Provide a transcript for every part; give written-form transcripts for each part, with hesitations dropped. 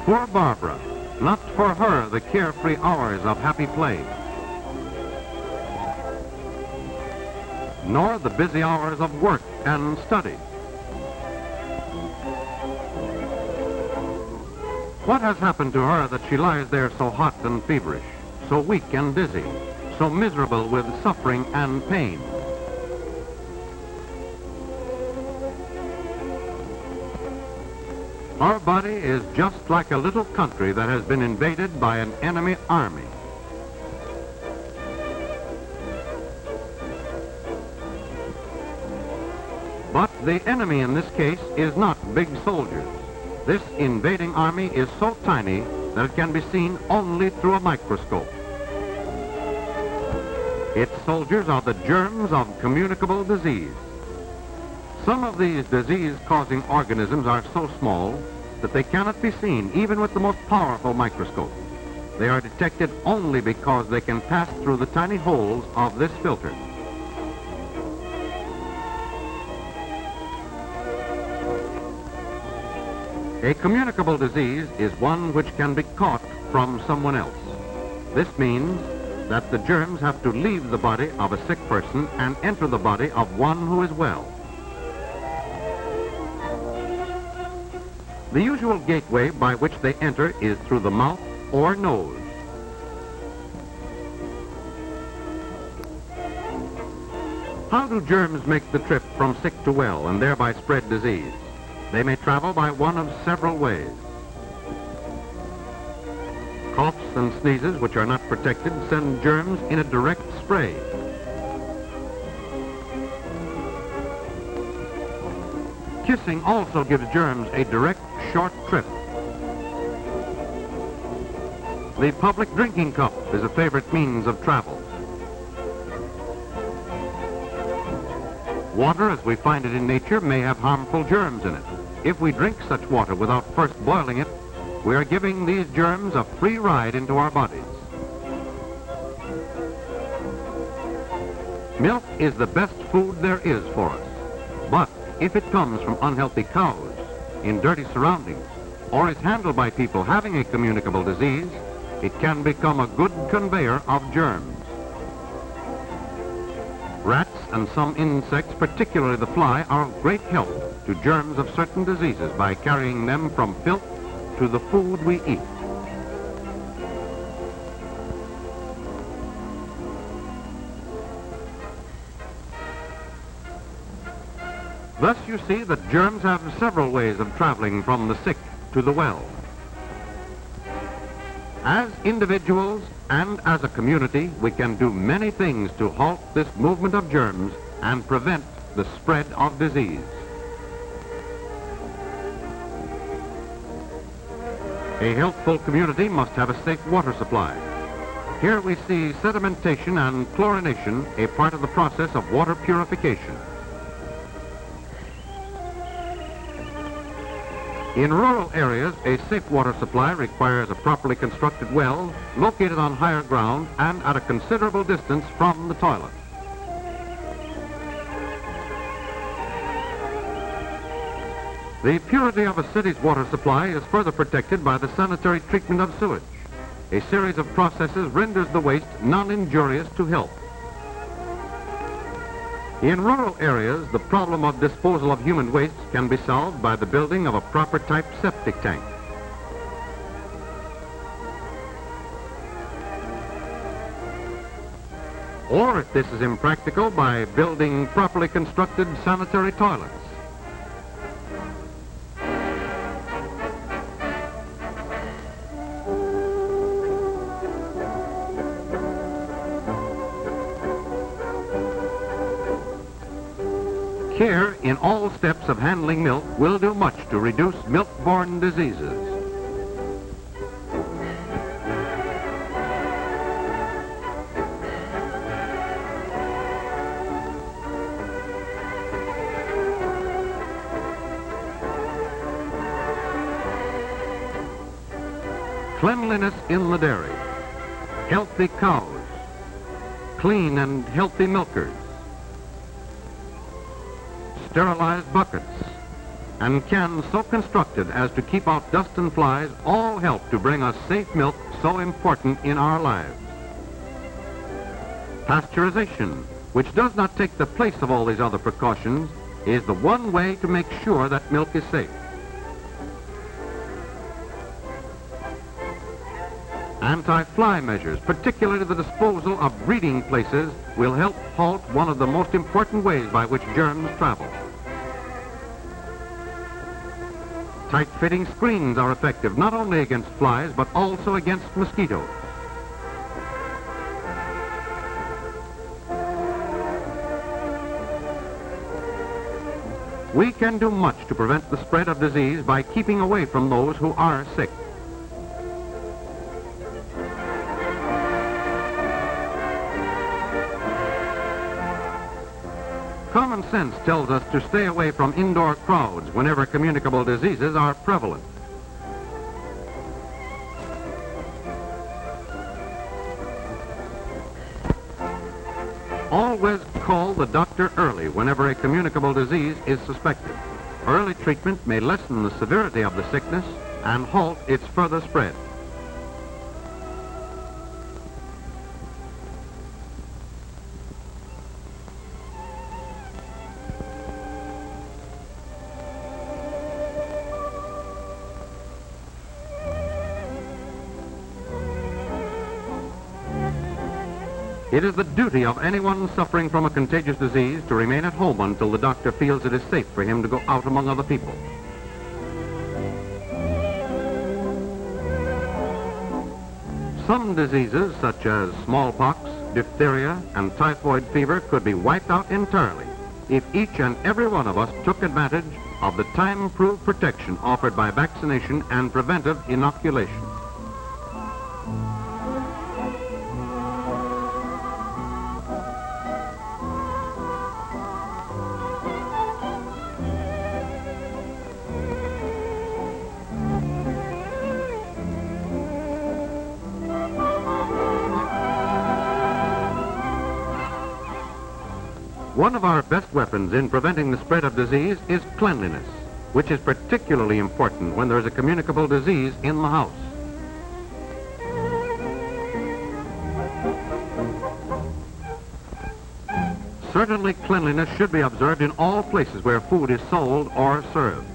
Poor Barbara, not for her the carefree hours of happy play, nor the busy hours of work and study. What has happened to her that she lies there so hot and feverish, so weak and dizzy, so miserable with suffering and pain? Our body is just like a little country that has been invaded by an enemy army. But the enemy in this case is not big soldiers. This invading army is so tiny that it can be seen only through a microscope. Its soldiers are the germs of communicable disease. Some of these disease-causing organisms are so small that they cannot be seen even with the most powerful microscope. They are detected only because they can pass through the tiny holes of this filter. A communicable disease is one which can be caught from someone else. This means that the germs have to leave the body of a sick person and enter the body of one who is well. The usual gateway by which they enter is through the mouth or nose. How do germs make the trip from sick to well and thereby spread disease? They may travel by one of several ways. Coughs and sneezes, which are not protected, send germs in a direct spray. Kissing also gives germs a direct, short trip. The public drinking cup is a favorite means of travel. Water, as we find it in nature, may have harmful germs in it. If we drink such water without first boiling it, we are giving these germs a free ride into our bodies. Milk is the best food there is for us. But if it comes from unhealthy cows, in dirty surroundings, or is handled by people having a communicable disease, it can become a good conveyor of germs. Rats and some insects, particularly the fly, are of great help to germs of certain diseases by carrying them from filth to the food we eat. Thus you see that germs have several ways of traveling from the sick to the well. As individuals and as a community, we can do many things to halt this movement of germs and prevent the spread of disease. A healthful community must have a safe water supply. Here we see sedimentation and chlorination, a part of the process of water purification. In rural areas, a safe water supply requires a properly constructed well located on higher ground and at a considerable distance from the toilet. The purity of a city's water supply is further protected by the sanitary treatment of sewage. A series of processes renders the waste non-injurious to health. In rural areas, the problem of disposal of human waste can be solved by the building of a proper type septic tank. Or, if this is impractical, by building properly constructed sanitary toilets. Care in all steps of handling milk will do much to reduce milk-borne diseases. Cleanliness in the dairy, healthy cows, clean and healthy milkers, sterilized buckets, and cans so constructed as to keep out dust and flies all help to bring us safe milk so important in our lives. Pasteurization, which does not take the place of all these other precautions, is the one way to make sure that milk is safe. Anti-fly measures, particularly the disposal of breeding places, will help halt one of the most important ways by which germs travel. Tight-fitting screens are effective not only against flies, but also against mosquitoes. We can do much to prevent the spread of disease by keeping away from those who are sick. Common sense tells us to stay away from indoor crowds whenever communicable diseases are prevalent. Always call the doctor early whenever a communicable disease is suspected. Early treatment may lessen the severity of the sickness and halt its further spread. It is the duty of anyone suffering from a contagious disease to remain at home until the doctor feels it is safe for him to go out among other people. Some diseases, such as smallpox, diphtheria, and typhoid fever, could be wiped out entirely if each and every one of us took advantage of the time-proved protection offered by vaccination and preventive inoculation. One of our best weapons in preventing the spread of disease is cleanliness, which is particularly important when there is a communicable disease in the house. Certainly, cleanliness should be observed in all places where food is sold or served.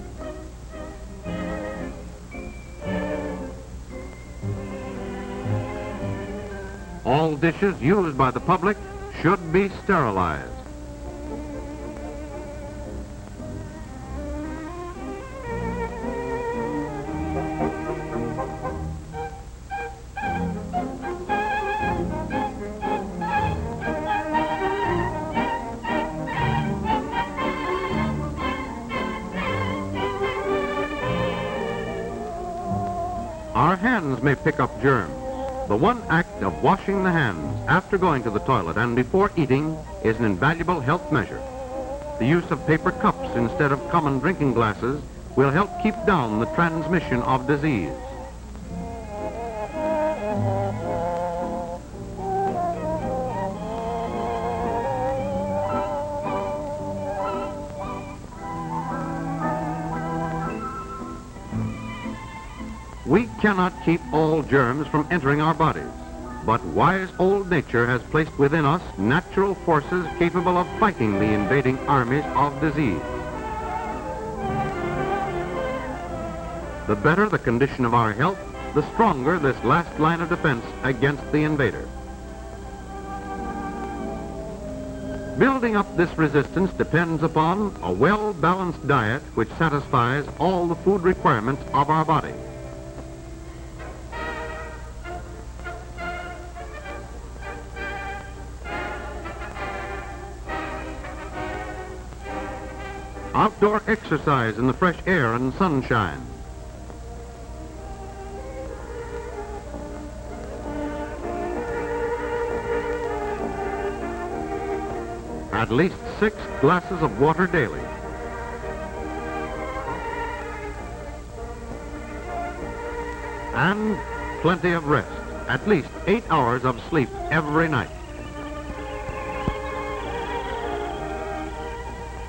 All dishes used by the public should be sterilized. Our hands may pick up germs. The one act of washing the hands after going to the toilet and before eating is an invaluable health measure. The use of paper cups instead of common drinking glasses will help keep down the transmission of disease. We cannot keep all germs from entering our bodies, but wise old nature has placed within us natural forces capable of fighting the invading armies of disease. The better the condition of our health, the stronger this last line of defense against the invader. Building up this resistance depends upon a well-balanced diet which satisfies all the food requirements of our body. Outdoor exercise in the fresh air and sunshine. At least 6 glasses of water daily. And plenty of rest. At least 8 hours of sleep every night.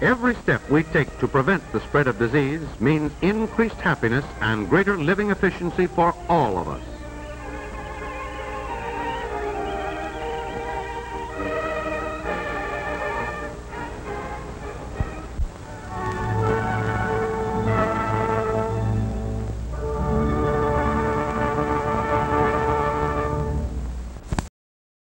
Every step we take to prevent the spread of disease means increased happiness and greater living efficiency for all of us.